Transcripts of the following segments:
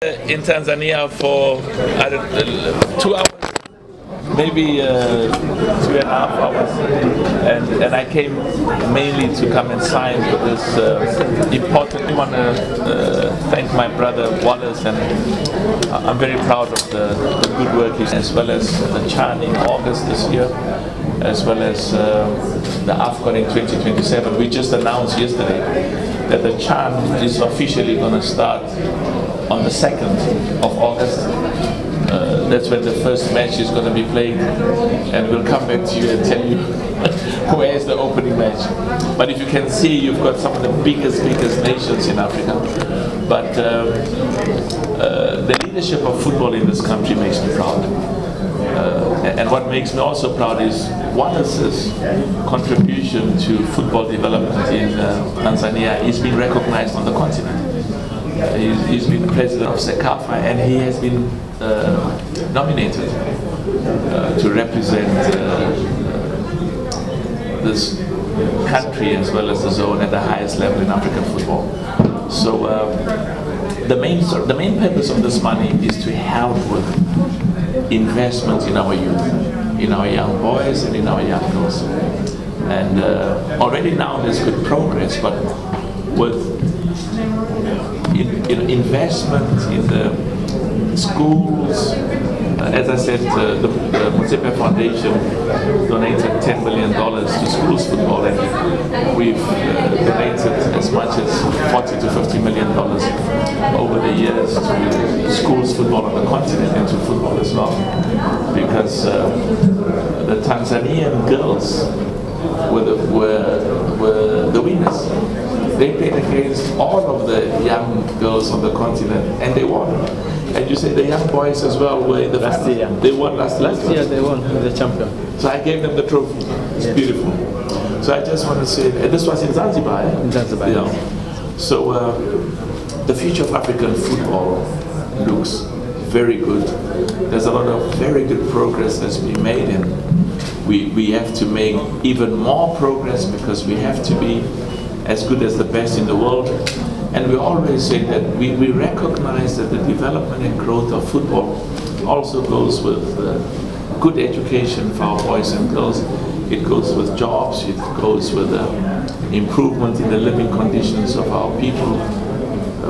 In Tanzania for 2 hours, maybe 2.5 hours, and I came mainly to come and sign for this important. I want to thank my brother Wallace, and I'm very proud of the good work he's, as well as the Chan in August this year, as well as the AFCON in 2027. We just announced yesterday that the Chan is officially going to start on the 2nd of August. That's when the first match is going to be played, and we'll come back to you and tell you where is the opening match. But if you can see, you've got some of the biggest nations in Africa. But the leadership of football in this country makes me proud. And what makes me also proud is Wallace's contribution to football development in Tanzania is being recognized on the continent. He's been president of Soka, and he has been nominated to represent this country as well as the zone at the highest level in African football. So the main purpose of this money is to help with investment in our youth, in our young boys and in our young girls. And already now there's good progress, but with investment in the schools, as I said, the Mkataba Foundation donated $10 million to schools football, and we've donated as much as $40 to $50 million over the years to schools football on the continent and to football as well, because the Tanzanian girls were the winners. They played against all of the young girls on the continent, and they won. And you say the young boys as well were in the last year. They won last year. They won the champion. So I gave them the trophy. It's beautiful. So I just want to say, and this was in Zanzibar. In Zanzibar. Yeah. So the future of African football looks very good. There's a lot of very good progress that's been made, and we have to make even more progress, because we have to be as good as the best in the world. And we always say that we recognize that the development and growth of football also goes with good education for our boys and girls. It goes with jobs, it goes with improvement in the living conditions of our people.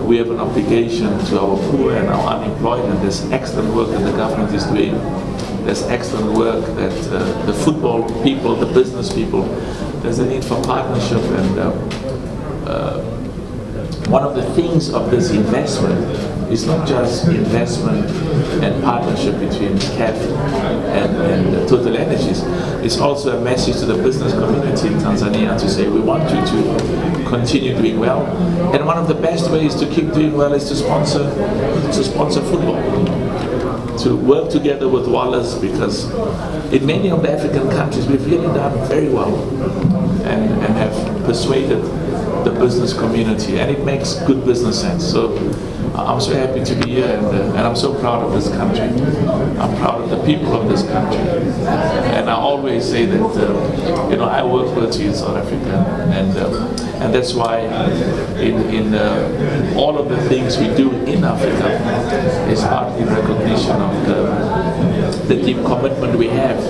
We have an obligation to our poor and our unemployed, and there's excellent work that the government is doing. There's excellent work that the football people, the business people, there's a need for partnership. And one of the things of this investment is not just investment and partnership between CAF and Total Energies. It's also a message to the business community in Tanzania to say we want you to continue doing well. And one of the best ways to keep doing well is to sponsor football. To work together with Wallace, because in many of the African countries we've really done very well and have persuaded the business community, and it makes good business sense. So I'm so happy to be here, and I'm so proud of this country. I'm proud of the people of this country, and I always say that I work with you in South Africa, and that's why in all of the things we do in Africa is partly recognition of the deep commitment we have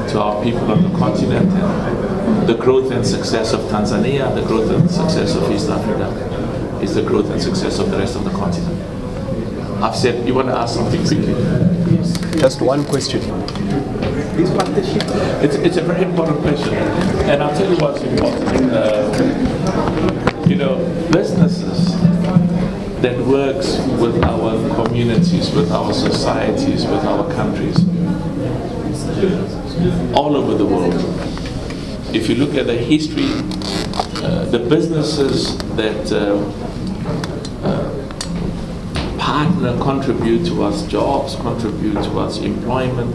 to our people on the continent, and the growth and success of Tanzania, the growth and success of East Africa is the growth and success of the rest of the continent. I've said, you want to ask something quickly? Yes. Just one question. It's a very important question, and I'll tell you what's important. Businesses that works with our communities, with our societies, with our countries, all over the world. If you look at the history, the businesses that partner contribute towards jobs, contribute towards employment,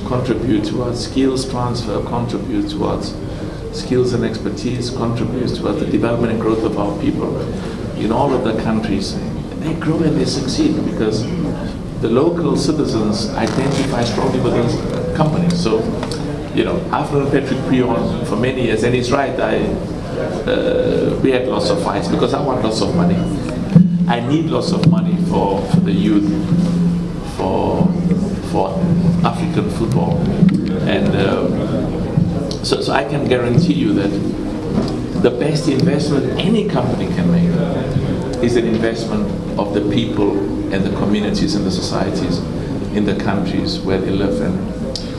contribute towards skills transfer, contribute towards skills and expertise, contribute towards the development and growth of our people in all of the countries. They grow and they succeed because the local citizens identify strongly with those companies. So, I've known Patrick Prion for many years, and he's right. We had lots of fights because I want lots of money. I need lots of money for the youth, for African football. And so I can guarantee you that the best investment any company can make is an investment of the people and the communities and the societies in the countries where they live. And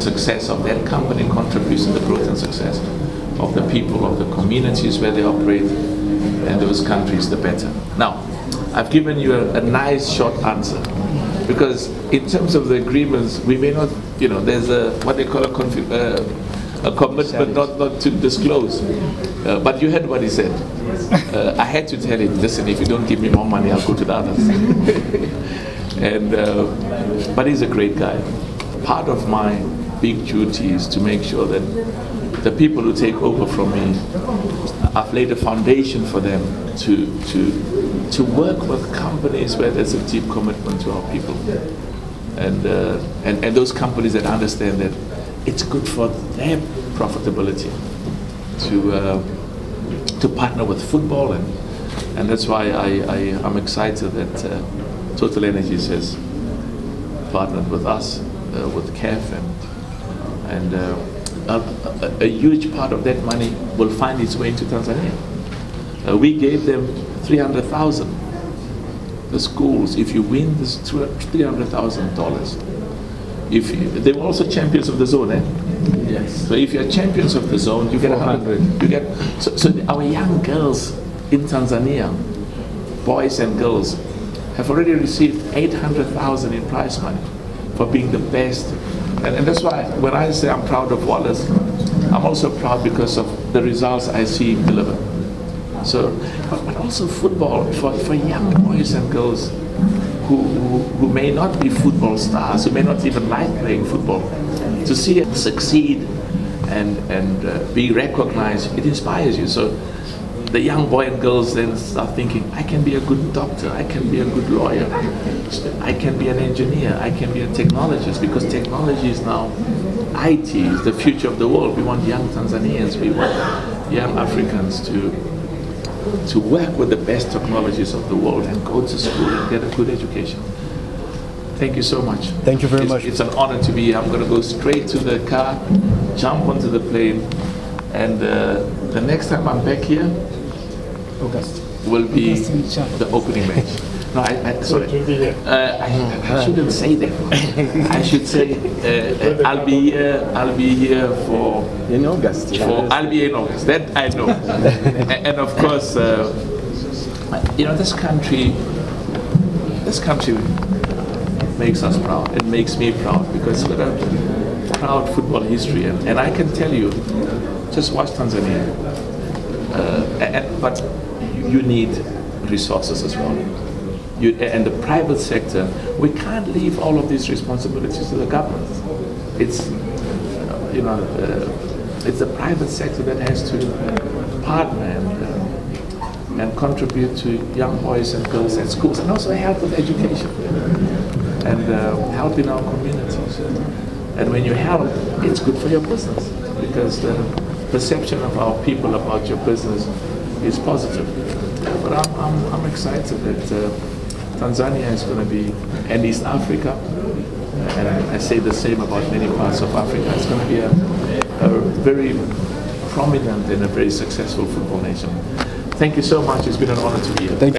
success of that company contributes to the growth and success of the people, of the communities where they operate, and those countries, the better. Now, I've given you a nice short answer, because in terms of the agreements, we may not, there's what they call a commitment not to disclose. But you heard what he said. I had to tell him, listen, if you don't give me more money, I'll go to the others. But he's a great guy. Part of my big duty is to make sure that the people who take over from me, I've laid a foundation for them to work with companies where there's a deep commitment to our people. And those companies that understand that it's good for their profitability to partner with football, and that's why I'm excited that Total Energies has partnered with us, with CAF, and a huge part of that money will find its way into Tanzania. We gave them 300,000. The schools, if you win this $300,000, they were also champions of the zone, eh? Yes. So if you're champions of the zone, you get 100. So our young girls in Tanzania, boys and girls, have already received 800,000 in prize money for being the best. And that's why when I say I'm proud of Wallace, I'm also proud because of the results I see him deliver. So, but also football for young boys and girls who may not be football stars, who may not even like playing football, to see it succeed and be recognized, it inspires you. So the young boy and girls then start thinking, I can be a good doctor, I can be a good lawyer, I can be an engineer, I can be a technologist, because technology is now, IT is the future of the world. We want young Tanzanians, we want young Africans to work with the best technologies of the world and go to school and get a good education. Thank you so much. Thank you very much. It's an honor to be here. I'm going to go straight to the car, jump onto the plane, and the next time I'm back here will be the opening match. No, sorry. I shouldn't say that. I should say I'll be here for in August. I'll be in August. That I know. And of course, this country makes us proud. It makes me proud because we've got a proud football history, and I can tell you, just watch Tanzania. But you need resources as well. And the private sector, we can't leave all of these responsibilities to the government. It's it's the private sector that has to partner and contribute to young boys and girls at schools, and also help with education and help in our communities. And when you help, it's good for your business, because the perception of our people about your business is positive. But I'm excited that Tanzania is going to be, and East Africa, and I say the same about many parts of Africa, it's going to be a very prominent and a very successful football nation. Thank you so much. It's been an honor to be here.